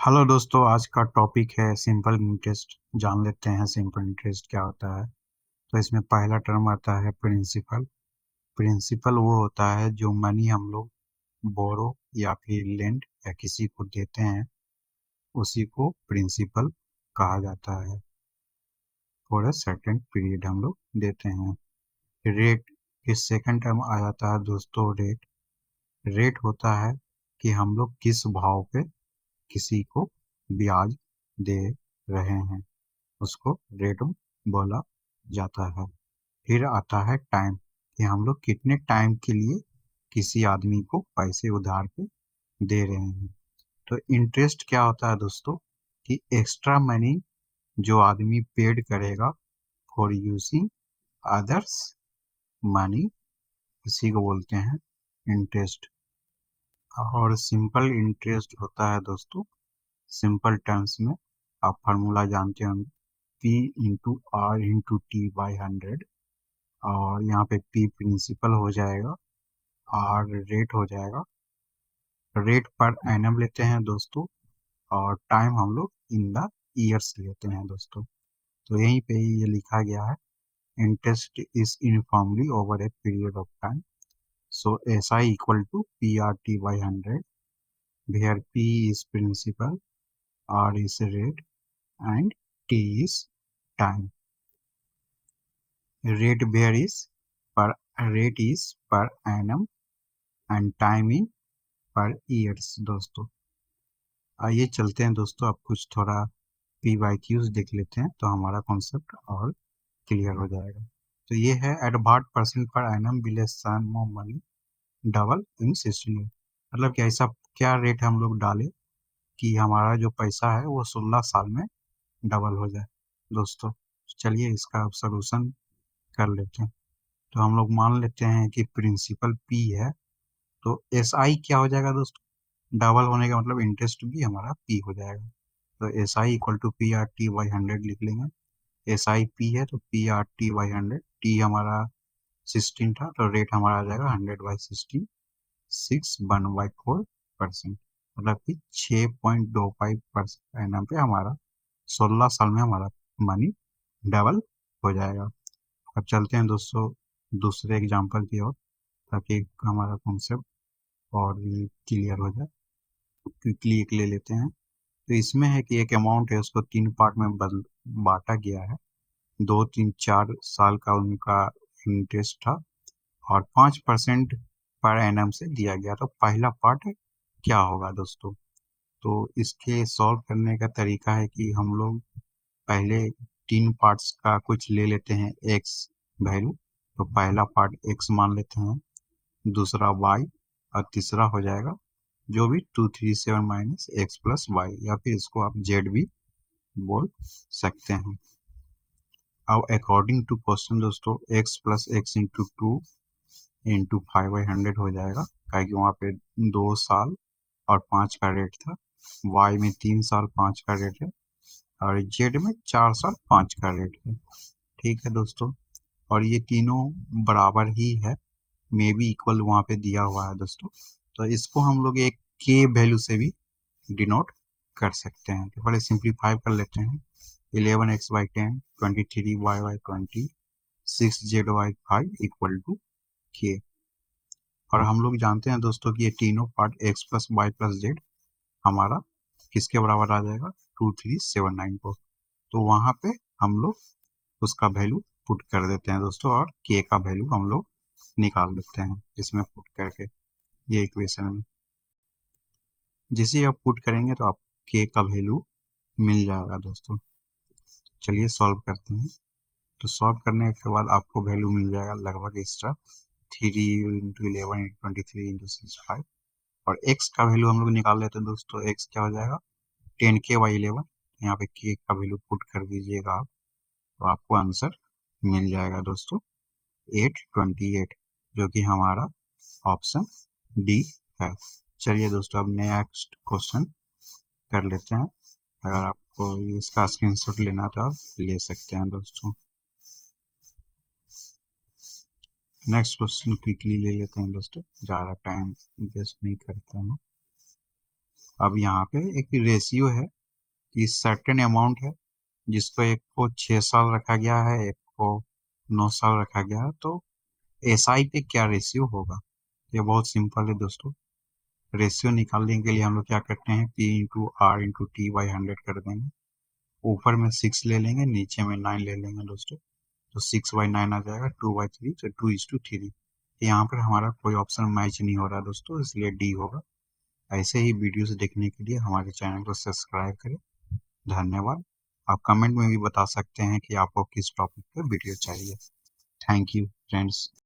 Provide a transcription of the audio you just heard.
Hello दोस्तों, आज का टॉपिक है सिंपल इंटरेस्ट। जान लेते हैं सिंपल इंटरेस्ट क्या होता है। तो इसमें पहला टर्म आता है प्रिंसिपल। प्रिंसिपल वो होता है जो मनी हम लोग बोरो या फिर लेंड या किसी को देते हैं, उसी को प्रिंसिपल कहा जाता है। फॉर अ सर्टेन पीरियड हम लोग देते हैं। रेट, इस सेकंड टर्म आ जाता है दोस्तों रेट। रेट होता है कि हम लोग किस भाव पे किसी को ब्याज दे रहे हैं, उसको रेट बोला जाता है। फिर आता है टाइम, कि हम लोग कितने टाइम के लिए किसी आदमी को पैसे उधार पे दे रहे हैं। तो इंटरेस्ट क्या होता है दोस्तों, कि एक्स्ट्रा मनी जो आदमी पेड करेगा फॉर यूजिंग अदर्स मनी, इसी को बोलते हैं इंटरेस्ट। और सिंपल इंटरेस्ट होता है दोस्तों, सिंपल टर्म्स में आप फार्मूला जानते होंगे, P into R into T by 100। और यहाँ पे पी प्रिंसिपल हो जाएगा, आर रेट हो जाएगा। रेट पर एनम लेते हैं दोस्तों, और टाइम हम लोग इन द ईयर्स लेते हैं दोस्तों। तो यहीं पे ये लिखा गया है, interest is uniformly over a period of time, so S I equal to P R T by 100, where P is principal, R is rate and T is time. Rate bear is per rate is per annum and time in per years दोस्तों। आइए चलते हैं दोस्तों, अब कुछ थोड़ा P Y Qs देख लेते हैं तो हमारा कॉन्सेप्ट और क्लियर हो जाएगा। तो ये है at what percent per annum will a sum of money double in 16 year. मतलब कि ऐसा क्या रेट हम लोग डालें कि हमारा जो पैसा है वो 16 साल में डबल हो जाए दोस्तों। चलिए इसका सोल्यूशन कर लेते हैं। तो हम लोग मान लेते हैं कि प्रिंसिपल पी है, तो एस आई क्या हो जाएगा दोस्तों, डबल होने का मतलब इंटरेस्ट भी हमारा पी हो जाएगा। तो S I equal to P R T by 100 लिख लेंगे। एस आई पी है तो P R T by 100, T हमारा 16 था तो रेट हमारा आ जाएगा 100/16, 6/4%। मतलब कि 6.25% एनम पे हमारा 16 साल में हमारा मनी डबल हो जाएगा। अब चलते हैं दोस्तों दूसरे एग्जाम्पल की ओर, ताकि हमारा कॉन्सेप्ट और भी क्लियर हो जाए। क्विकली एक ले लेते हैं। तो इसमें है कि एक अमाउंट है, उसको 3 पार्ट में बांटा गया है। 2, 3, 4 साल का उनका इंटरेस्ट था, और 5% पर एनम से दिया गया। तो पहला पार्ट क्या होगा दोस्तों, तो इसके सॉल्व करने का तरीका है कि हम लोग पहले 3 पार्ट्स का कुछ ले लेते हैं एक्स वैल्यू। तो पहला पार्ट एक्स मान लेते हैं, दूसरा वाई, और तीसरा हो जाएगा जो भी 237 माइनस एक्स प्लस वाई, या फिर इसको आप जेड भी बोल सकते हैं। अब अकॉर्डिंग टू क्वेश्चन दोस्तों, x plus x into 2 into 5/100 हो जाएगा, क्योंकि वहाँ पे 2 साल और 5 का रेट था। वाई में 3 साल 5 का रेट है, और जेड में 4 साल 5 का रेट है। ठीक है दोस्तों, और ये तीनों बराबर ही है, मे बी इक्वल वहाँ पे दिया हुआ है दोस्तों। तो इसको हम लोग एक के वैल्यू से भी डिनोट कर सकते हैं। तो पहले सिंप्लीफाई कर लेते हैं। 11x/10, 23y/20, 6z/5 equal to के। और हम लोग जानते हैं दोस्तों कि ये तीनों part X plus Y plus Z हमारा किसके बराबर आ जाएगा, 2379 को। तो वहाँ पे हम लोग उसका वैल्यू पुट कर देते हैं दोस्तों, और के का वैल्यू हम लोग निकाल देते हैं इसमें पुट करके, ये इक्वेशन में जिसे आप पुट करेंगे तो आप के का वैल्यू मिल जाएगा दोस्तों। चलिए सॉल्व करते हैं। तो सॉल्व करने के बाद आपको वैल्यू मिल जाएगा लगभग एक्स्ट्रा 3 इंटू 11 इंटू 23 इंटू 65। और एक्स का वैल्यू हम लोग निकाल लेते हैं दोस्तों। एक्स क्या हो जाएगा, 10k/11। यहाँ पे के का वैल्यू पुट कर दीजिएगा आप, तो आपको आंसर मिल जाएगा दोस्तों 828, जो कि हमारा ऑप्शन डी है। चलिए दोस्तों अब नेक्स्ट क्वेश्चन कर लेते हैं। अगर आपको इसका स्क्रीनशॉट लेना तो आप ले सकते हैं दोस्तों। नेक्स्ट क्वेश्चन क्विकली ले लेते हैं दोस्तों, ज़्यादा टाइम वेस्ट नहीं करते हैं। अब यहाँ पे एक रेशियो है कि सर्टेन अमाउंट है, जिसको एक को 6 साल रखा गया है, एक को 9 साल रखा गया है। तो एसआई पे क्या रेशियो होगा? ये बहुत सिंपल है दोस्तों। रेशियो निकालने के लिए हम लोग क्या करते हैं, P into R into T by 100 कर देंगे। ऊपर में 6 ले लेंगे, नीचे में 9 ले लेंगे दोस्तों। तो 6/9 आ जाएगा, 2/3, तो 2:3। यहाँ पर हमारा कोई ऑप्शन मैच नहीं हो रहा दोस्तों, इसलिए डी होगा। ऐसे ही वीडियोस देखने के लिए हमारे चैनल को सब्सक्राइब करें। धन्यवाद। आप कमेंट में भी बता सकते हैं कि आपको किस टॉपिक पे वीडियो चाहिए। Thank you friends.